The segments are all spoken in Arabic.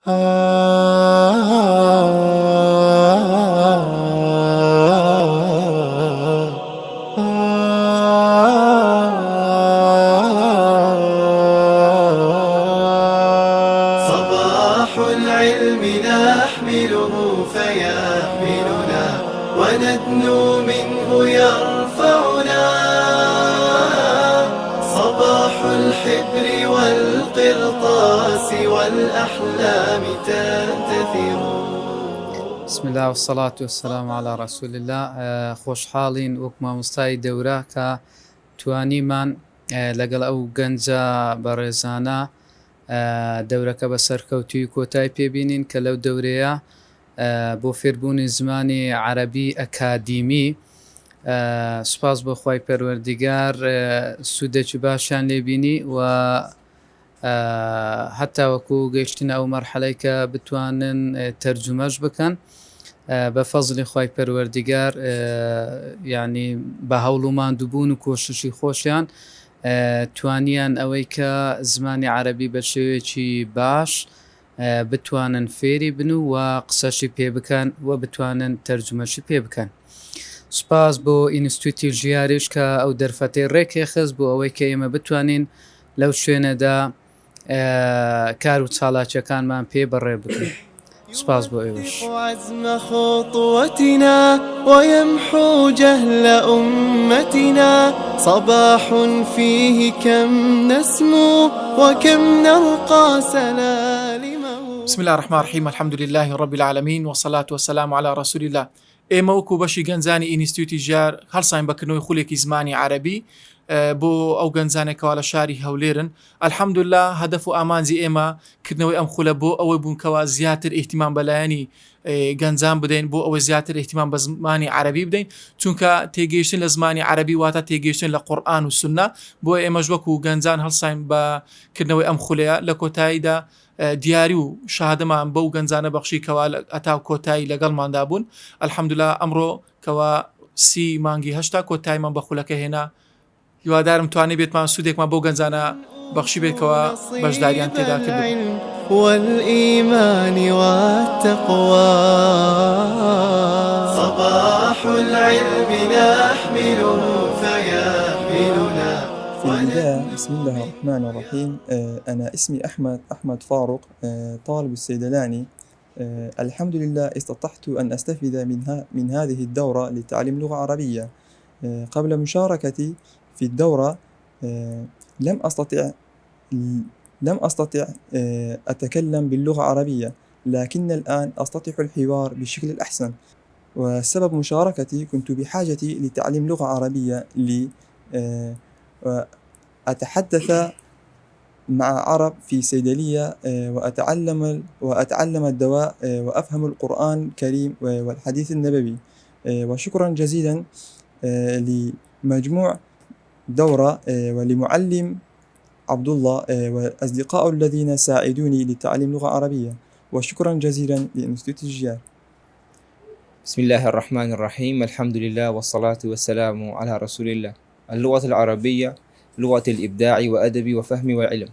صباح العلم نحمله فيحملنا وندنو منه يرفعنا. صباح الحبر والقرطاس والأحلام تنتثر. بسم الله والصلاة والسلام على رسول الله. خۆشحاڵین وەک مامۆستای دەورە کە توانیمان لەگەڵ ئەو گەنجە بەڕێزانە دەورەکە بە سەرکەوتوی کۆتای پێبینین کە لەو دەورەیە بۆ فێربوونی زمانی عەرەبی ئەکادیمی. سوپاس بۆ خوای پەروەردیگار سوودێکی باشیان لێبینی و هەتا وەکو گەیشتنە ئەو مەرحەلەی کە بتوانن تەرجمەش بکەن بە فەزلی خوای پەروەردیگار، یعنی بە هەوڵ و ماندووبوون و کۆششی خۆشیان توانیان ئەوەی کە زمانی عەرەبی بە شێوەیەکی باش بتوانن فێری بن و قسەشی پێ بکەن و بتوانن تەرجمەشی پێ بکەن. سوپاس بۆ ئینستیتوتی ژیاریش کە ئەو دەرفەتەی ڕێکی خست بۆ ئەوەی کە ئێمە بتوانین لەو شوێنەدا کار و چالاکیەکانمان پێ بەڕێ بکەین. سپاس بۆ ئێوەش. عزم خطوتنا ويمحو جهل أمتنا. صباح فيه كم نسمو وكم نرقى سلالمه. بسم الله الرحمن الرحيم. الحمد لله رب العالمين والصلاة والسلام على رسول الله. ئێمە وەکو بەشی گەنجانی ئینستیتوتی ژیار هەڵساین بەکردنەوەی خولێکی زمانی عەرەبی بۆ ئەو گەنجانێکەوە لە شاری هەولێرن. الحەمدولله هەدەف و ئامانجی ئێمە کردنەوەی ئەم خولە بۆ ئەوەی بوونکەوە زیاتر ئیحتیمام بەلایەنی گەنجان بدەین، بۆ ئەوەی زیاتر ئیحتیمام بە زمانی عەرەبی بدەین، چونکە تێگەیشتن لە زمانی عەرەبی واتە تێگەیشتن لە قورئان و سوننە. بۆ ئێمەش وەکو گەنجان هەڵساین بەکردنەوەی ئەم خولەیە. لە کۆتاییدا دیاری و شاهدەمان بەو گەنجانە بەخشیکەوە ئەتا کۆتایی لەگەڵماندا بوون. الحەمدولله ئەمڕۆ کەوا 30 مانگی 8 کۆتاییمان بە خولەکە هێنا. هیوادارم توانێت بێتمان سوودێکمان بۆ گەنجانە بەخشی بێتەوە بەشداریان تێدا کرد. والإيمان والتقوى. صباح العلم نحمله فيحملنا. في البداية بسم الله الرحمن الرحيم. أنا اسمي أحمد فاروق، طالب الصيدلاني. الحمد لله استطعت أن أستفيد من هذه الدورة لتعليم لغة عربية. قبل مشاركتي في الدورة لم أستطع أتكلم باللغة العربية، لكن الآن أستطيع الحوار بشكل الأحسن. وسبب مشاركتي كنت بحاجة لتعليم لغة عربية وأتحدث مع عرب في صيدلية وأتعلم الدواء وأفهم القرآن الكريم والحديث النبوي. وشكرا جزيلا لمجموع دورة ولمعلم عبد الله وأصدقاء الذين ساعدوني لتعليم لغة عربية. وشكرا جزيلا لإنستيتوت الجيار. بسم الله الرحمن الرحيم. الحمد لله والصلاة والسلام على رسول الله. اللغة العربية لغة الإبداع وأدب وفهم وعلم.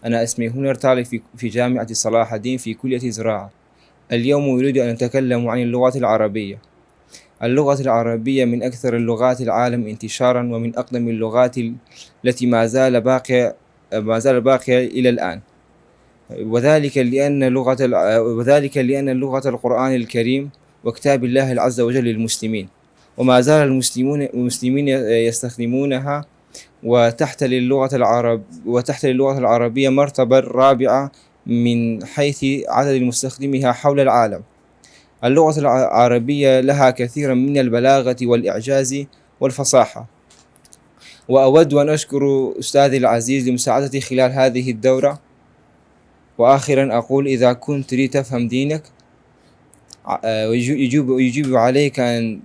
أنا اسمي هنر طالب في جامعة صلاح الدين في كلية زراعة. اليوم أريد أن أتكلم عن اللغة العربية. اللغة العربية من أكثر اللغات العالم انتشارا ومن أقدم اللغات التي ما زال باقية إلى الآن، وذلك لأن لغة القرآن الكريم وكتاب الله عز وجل للمسلمين، وما زال المسلمين يستخدمونها، وتحت للغة العربية مرتبة رابعة من حيث عدد مستخدميها حول العالم. اللغة العربية لها كثيرا من البلاغة والإعجاز والفصاحة. وأود أن أشكر أستاذي العزيز لمساعدتي خلال هذه الدورة. وآخرا أقول إذا كنت تريد تفهم دينك يجب عليك أن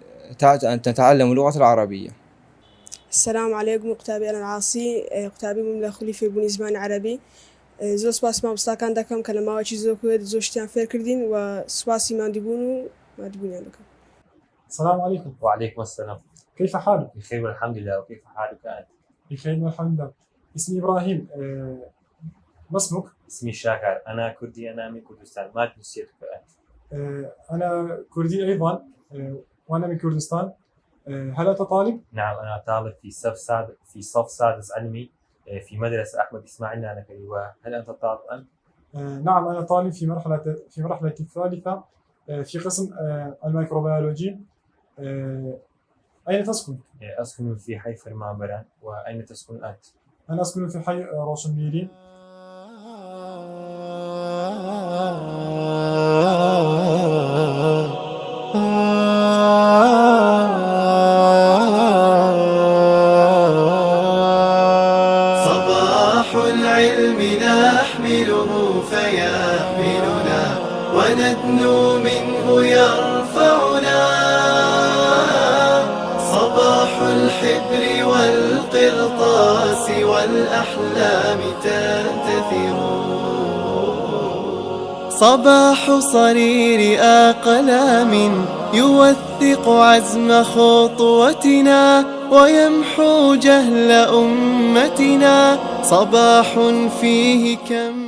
تتعلم اللغة العربية. السلام عليكم. كتابي أنا العاصي، كتابي من داخلي في بني زمان عربي. زۆر سپاس مامۆستاکان دەکەم کە لە ماوەیەکی زۆر کوێر زۆر شتیان فێر کردین و سوپاسی مادیبوون و مادیبوونیان دەکەم. السلام عليكم. وعليكم السلام. كيف حالك؟ بخير والحمد لله. وكيف حالك أنت؟ بخير والحمد لله. اسمي إبراهيم. ما اسمك؟ اسمي شاكر، أنا كردي، أنا من كردستان. ما جنسيتك أنت؟ أنا كردي أيضا، وأنا من كردستان. هل أنت طالب؟ نعم، أنا طالب في صف سادس علمي في مدرسة أحمد إسماعيل نانكري. وهل أنت طالب أنت؟ نعم، أنا طالب في مرحلة الثالثة في قسم الميكروبيولوجي. أين تسكن؟ أسكن في حي فرمانبران. وأين تسكن أنت؟ أنا أسكن في حي روشنبيلي. صباح العلم نحمله فيحملنا وندنو منه يرفعنا. صباح الحبر والقرطاس والأحلام تنتثر. صباح صرير أقلام يوثق عزم خطوتنا ويمحو جهل أمتنا. صباح فيه كم